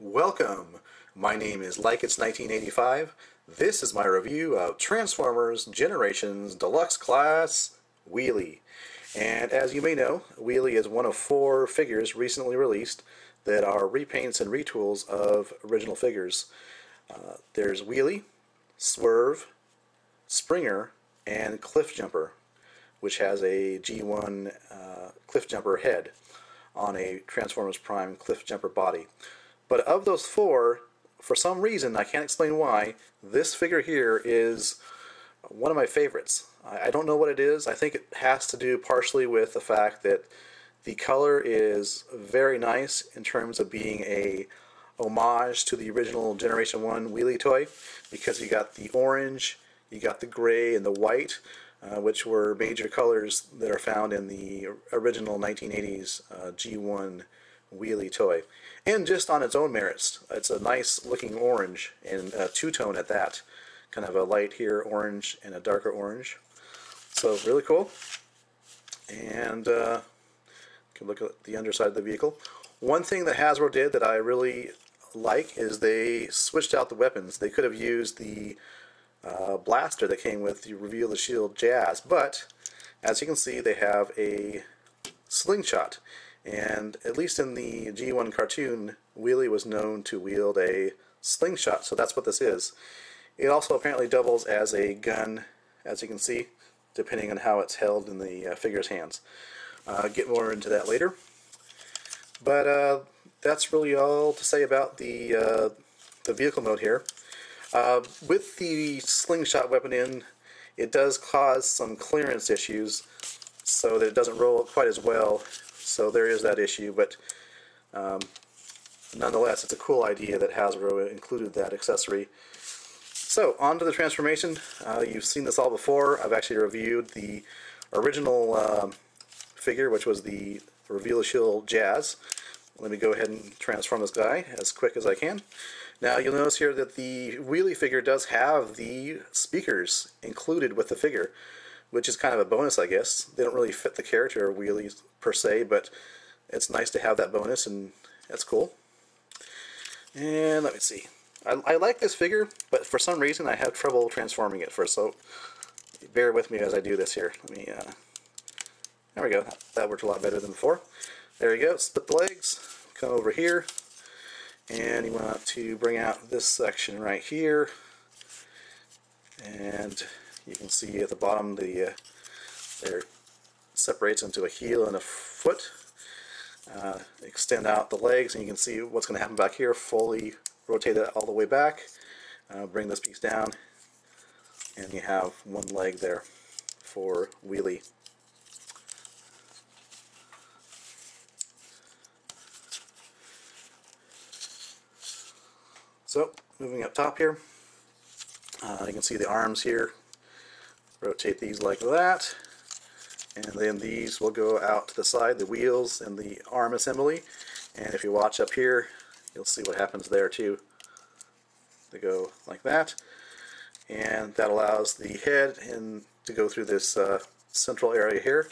Welcome! My name is Like It's 1985. This is my review of Transformers Generations Deluxe Class Wheelie. And as you may know, Wheelie is one of 4 figures recently released that are repaints and retools of original figures. There's Wheelie, Swerve, Springer, and Cliff Jumper, which has a G1 Cliff Jumper head on a Transformers Prime Cliff Jumper body. But of those 4, for some reason, I can't explain why, this figure here is one of my favorites. I don't know what it is. I think it has to do partially with the fact that the color is very nice in terms of being a homage to the original Generation 1 Wheelie toy, because you got the orange, you got the gray, and the white, which were major colors that are found in the original 1980s G1 Wheelie toy. And just on its own merits, it's a nice looking orange, and a two-tone at that. Kind of a light here orange and a darker orange. So really cool. And you can look at the underside of the vehicle. One thing that Hasbro did that I really like is they switched out the weapons. They could have used the blaster that came with the Reveal the Shield Jazz, but as you can see, they have a slingshot. And at least in the G1 cartoon, Wheelie was known to wield a slingshot, so that's what this is. It also apparently doubles as a gun, as you can see, depending on how it's held in the figure's hands. Get more into that later. But that's really all to say about the vehicle mode here. With the slingshot weapon in, it does cause some clearance issues, so that it doesn't roll quite as well. So there is that issue, but nonetheless, it's a cool idea that Hasbro included that accessory. So, on to the transformation. You've seen this all before. I've actually reviewed the original figure, which was the Reveal the Shield Jazz. Let me go ahead and transform this guy as quick as I can. Now, you'll notice here that the Wheelie figure does have the speakers included with the figure, which is kind of a bonus, I guess. They don't really fit the character of Wheelie per se, but it's nice to have that bonus, and that's cool. And let me see. I like this figure, but for some reason I have trouble transforming it first, so bear with me as I do this here. Let me, there we go. That worked a lot better than before. There you go. Split the legs. Come over here, and you want to bring out this section right here, and you can see at the bottom there separates into a heel and a foot. Extend out the legs, and you can see what's going to happen back here. Fully rotate it all the way back. Bring this piece down, and you have one leg there for Wheelie. So, moving up top here, you can see the arms here. Rotate these like that, and then these will go out to the side, the wheels and the arm assembly. And if you watch up here, you'll see what happens there too. They go like that, and that allows the head to go through this central area here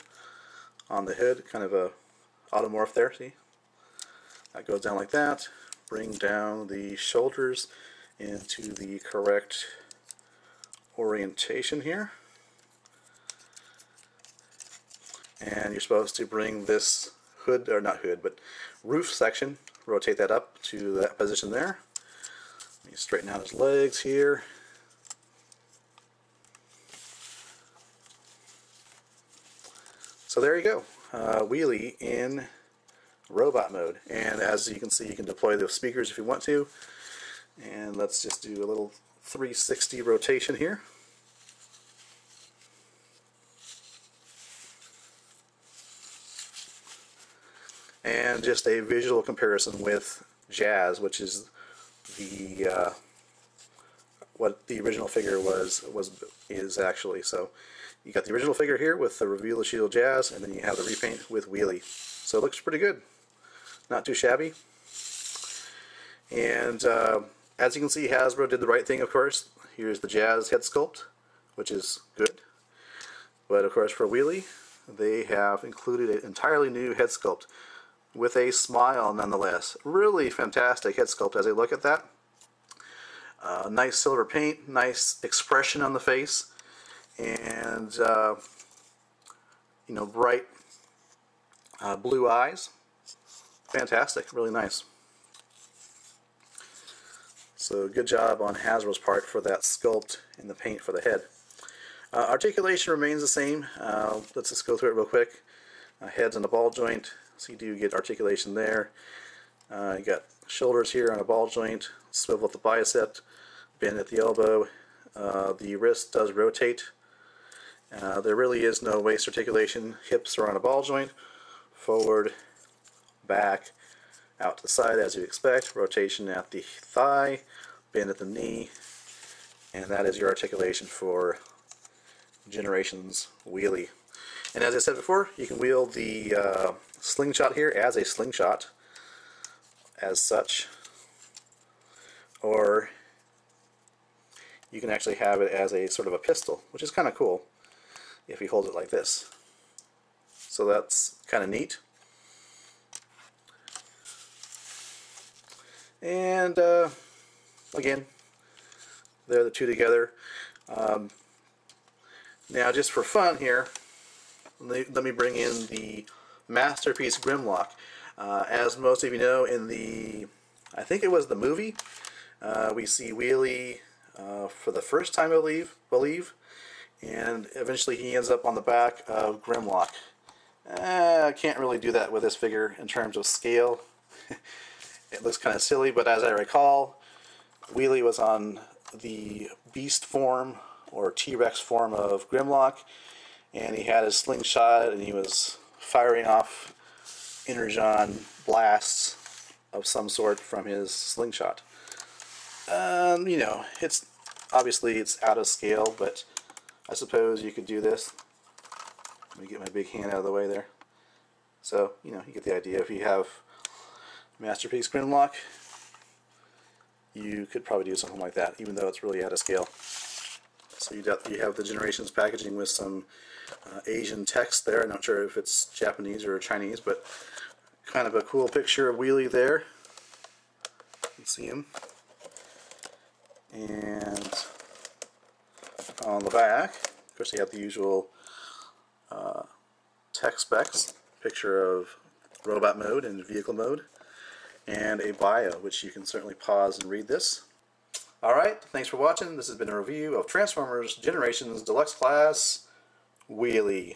on the hood, kind of a automorph there, see? That goes down like that. Bring down the shoulders into the correct orientation here. And you're supposed to bring this hood, or not hood, but roof section, rotate that up to that position there. Let me straighten out his legs here. So there you go, Wheelie in robot mode. And as you can see, you can deploy those speakers if you want to. And let's just do a little 360 rotation here. And just a visual comparison with Jazz, which is the what the original figure is actually. So you got the original figure here with the Reveal the Shield Jazz, and then you have the repaint with Wheelie. So it looks pretty good, not too shabby. And as you can see, Hasbro did the right thing, of course. Here's the Jazz head sculpt, which is good. But of course, for Wheelie, they have included an entirely new head sculpt, with a smile nonetheless. Really fantastic head sculpt as I look at that. Nice silver paint, nice expression on the face, and you know, bright blue eyes. Fantastic, really nice. So good job on Hasbro's part for that sculpt and the paint for the head. Articulation remains the same. Let's just go through it real quick. Head's on a ball joint, so you do get articulation there. You got shoulders here on a ball joint, swivel at the bicep, bend at the elbow. The wrist does rotate. There really is no waist articulation. Hips are on a ball joint, forward, back, out to the side as you expect. Rotation at the thigh, bend at the knee, and that is your articulation for Generations Wheelie. And as I said before, you can wield the slingshot here as a slingshot, as such, or you can actually have it as a sort of a pistol, which is kind of cool if you hold it like this. So that's kind of neat. And again, they're the two together. Now, just for fun here, let me bring in the Masterpiece Grimlock. As most of you know, in the, I think it was the movie, we see Wheelie for the first time, I believe, and eventually he ends up on the back of Grimlock. I can't really do that with this figure in terms of scale. It looks kind of silly, but as I recall, Wheelie was on the beast form or T-Rex form of Grimlock, and he had his slingshot and he was firing off energon blasts of some sort from his slingshot. You know, it's obviously it's out of scale, but I suppose you could do this. Let me get my big hand out of the way there. So, you know, you get the idea. If you have Masterpiece Grimlock, you could probably do something like that, even though it's really out of scale. So you have the Generations packaging with some Asian text there. I'm not sure if it's Japanese or Chinese, but kind of a cool picture of Wheelie there. You can see him. And on the back, of course, you have the usual tech specs, picture of robot mode and vehicle mode, and a bio, which you can certainly pause and read this. Alright, thanks for watching. This has been a review of Transformers Generations Deluxe Class Wheelie.